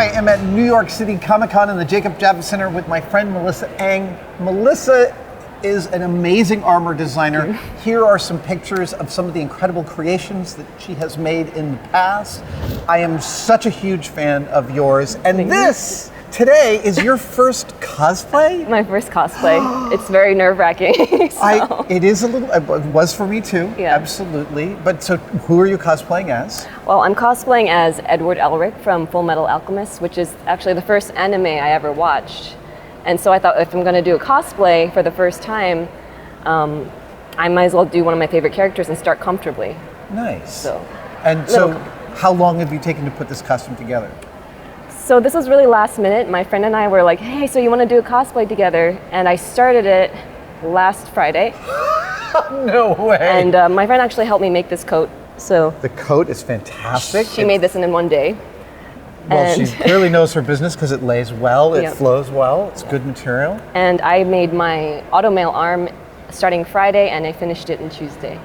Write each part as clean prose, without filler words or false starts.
I am at New York City Comic-Con in the Jacob Javits Center with my friend Melissa Ang. Melissa is an amazing armor designer. Here are some pictures of some of the incredible creations that she has made in the past. I am such a huge fan of yours. And this today is your first cosplay? My first cosplay. It's very nerve-wracking. It is a little, it was for me too, yeah. Absolutely. But so who are you cosplaying as? Well, I'm cosplaying as Edward Elric from Full Metal Alchemist, which is actually the first anime I ever watched. And so I thought if I'm going to do a cosplay for the first time, I might as well do one of my favorite characters and start comfortably. Nice. So how long have you taken to put this costume together? So this was really last minute. My friend and I were like, hey, so you want to do a cosplay together? And I started it last Friday. No way. And my friend actually helped me make this coat. So the coat is fantastic. She made this in one day. Well, she clearly knows her business because it lays well, it Yep. flows well, it's good material. And I made my automail arm starting Friday, and I finished it on Tuesday.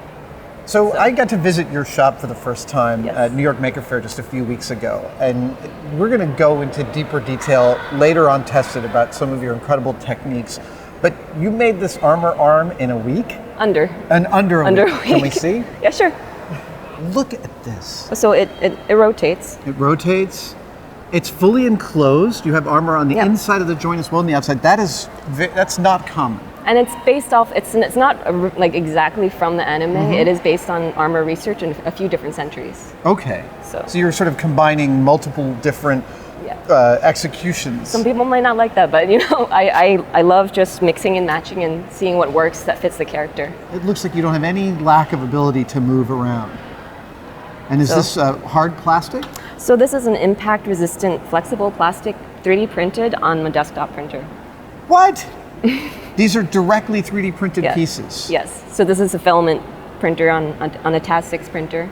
So I got to visit your shop for the first time Yes. at New York Maker Faire just a few weeks ago. And we're going to go into deeper detail later on Tested about some of your incredible techniques. But you made this armor arm in a week? Under a week. Can we see? Yeah, sure. Look at this. So it rotates. It rotates. It's fully enclosed. You have armor on the Yep. inside of the joint as well and the outside. That's not common. And it's based off, it's not like exactly from the anime. Mm-hmm. It is based on armor research in a few different centuries. Okay. So you're sort of combining multiple different executions. Some people might not like that, but you know, I love just mixing and matching and seeing what works that fits the character. It looks like you don't have any lack of ability to move around. And is this hard plastic? So this is an impact-resistant, flexible plastic, 3D printed on a desktop printer. What? These are directly 3D printed pieces? Yes. So this is a filament printer on a TAS6 printer.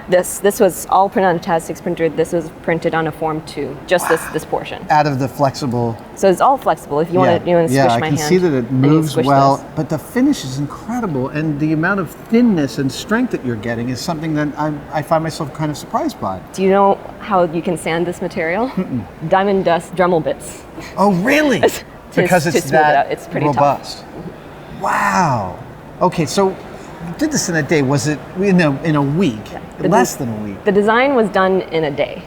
This was all printed on a TAS6 printer. This was printed on a Form 2, just this portion. Out of the flexible. So it's all flexible. If you want to squish my hand. Yeah, I can see that it moves well, but the finish is incredible, and the amount of thinness and strength that you're getting is something that I find myself kind of surprised by. Do you know how you can sand this material? Diamond dust Dremel bits. Oh, really? Because it's that it's pretty robust. Tough. Wow. Okay, so you did this in a day. Was it in a week? Yeah. Less than a week. The design was done in a day.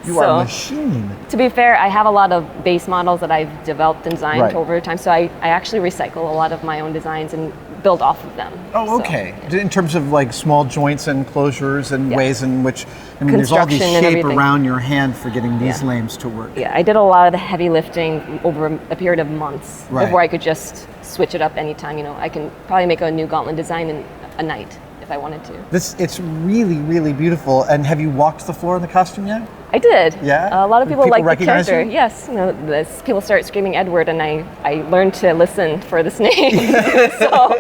You are a machine. To be fair, I have a lot of base models that I've developed and designed over time, so I actually recycle a lot of my own designs and build off of them. Oh, okay. So, in terms of like small joints and closures and ways in which, I mean, there's all this shape around your hand for getting these lames to work. Yeah, I did a lot of the heavy lifting over a period of months before I could just switch it up anytime. You know, I can probably make a new gauntlet design in a night if I wanted to. It's really, really beautiful. And have you walked the floor in the costume yet? I did. Yeah? A lot of people like the character. You? Yes. You know, people start screaming Edward, and I learned to listen for this name. So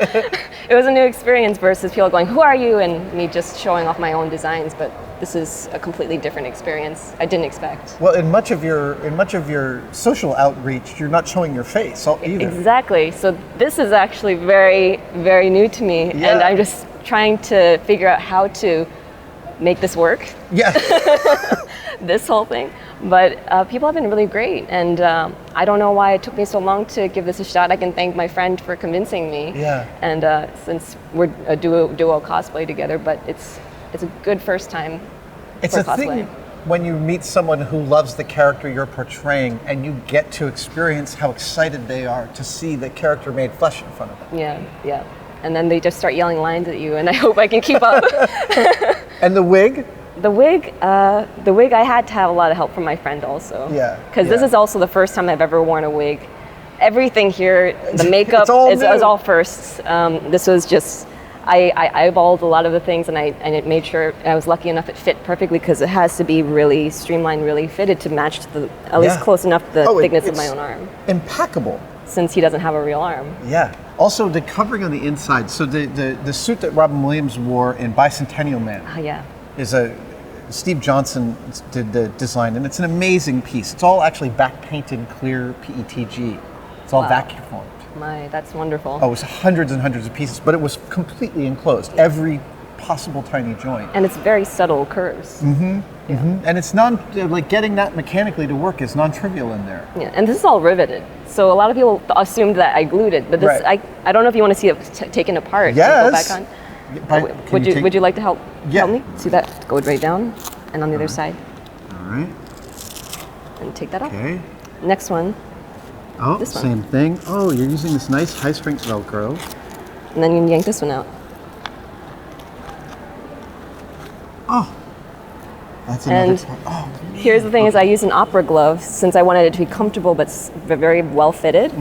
it was a new experience versus people going, "Who are you?" and me just showing off my own designs. But this is a completely different experience. I didn't expect. Well, in much of your social outreach, you're not showing your face either. Exactly. So this is actually very, very new to me, and I'm just trying to figure out how to make this work. Yeah. This whole thing. But people have been really great, and I don't know why it took me so long to give this a shot. I can thank my friend for convincing me. Yeah. And since we're a duo cosplay together, but it's a good first time. It's for a cosplay. thing when you meet someone who loves the character you're portraying, and you get to experience how excited they are to see the character made flesh in front of them. Yeah. And then they just start yelling lines at you, and I hope I can keep up. And the wig? The wig, I had to have a lot of help from my friend also. Yeah. Because this is also the first time I've ever worn a wig. Everything here, the makeup is all firsts. This was just, I eyeballed a lot of the things, and I made sure I was lucky enough it fit perfectly, because it has to be really streamlined, really fitted to match at least close enough the thickness of my own arm. Impeccable. Since he doesn't have a real arm. Yeah. Also, the covering on the inside. So the suit that Robin Williams wore in Bicentennial Man is Steve Johnson did the design, and it's an amazing piece. It's all actually back painted clear PETG. It's all vacuum formed. That's wonderful. Oh, it was hundreds and hundreds of pieces, but it was completely enclosed. Every possible tiny joint. And it's very subtle curves. Mm-hmm. And it's like getting that mechanically to work is non-trivial in there. Yeah, and this is all riveted. So a lot of people assumed that I glued it, but this I don't know if you want to see it taken apart. Yes. And go back on. Would you like to help me? See that? Go right down, and on the other side. All right. And take that off. Okay. Next one. Oh, this one. same thing. Oh, you're using this nice high-strength Velcro. And then you yank this one out. Oh. That's another And part. Oh, man. here's the thing: is I use an opera glove since I wanted it to be comfortable but very well fitted.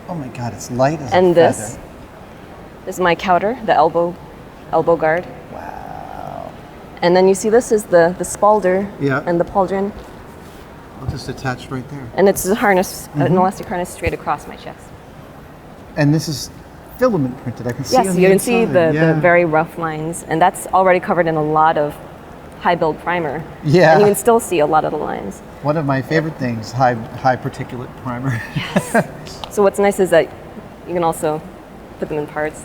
Oh my God, it's light as a And feather. this is my counter, the elbow guard. Wow. And then you see this is the spalder and the pauldron, I'll just attach right there. and it's a harness, an elastic harness straight across my chest. And this is filament printed. I can see. Yes, on the you can see inside. the very rough lines, and that's already covered in a lot of high build primer. Yeah. And you can still see a lot of the lines. One of my favorite things, high particulate primer. So what's nice is that you can also put them in parts.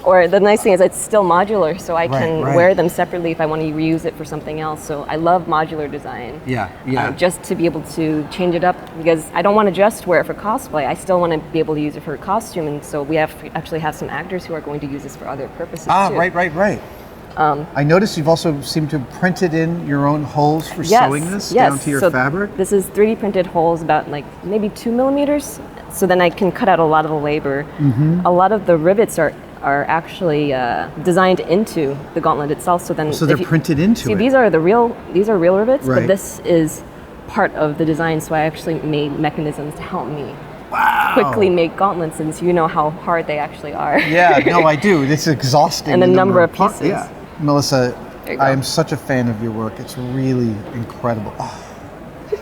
Or the nice thing is it's still modular, so I can wear them separately if I want to reuse it for something else. So I love modular design. Just to be able to change it up, because I don't want to just wear it for cosplay. I still want to be able to use it for costume, and so we actually have some actors who are going to use this for other purposes too. Right. I noticed you've also seemed to have printed in your own holes for sewing this down to your fabric. This is 3D printed holes about like maybe 2 millimeters, so then I can cut out a lot of the labor. A lot of the rivets are actually designed into the gauntlet itself. So they're printed into it. These are real rivets, but this is part of the design. So I actually made mechanisms to help me quickly make gauntlets, since you know how hard they actually are. Yeah, no, I do. It's exhausting. And the number of pieces. Yeah, Melissa, I am such a fan of your work. It's really incredible. Oh.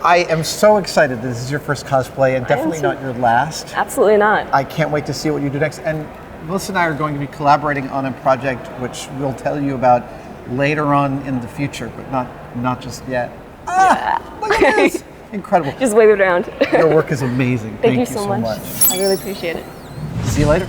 I am so excited that this is your first cosplay, and definitely not your last. Absolutely not. I can't wait to see what you do next. And Melissa and I are going to be collaborating on a project which we'll tell you about later on in the future, but not just yet. Look at this! Incredible. Just wave it around. Your work is amazing. Thank you so much. I really appreciate it. See you later.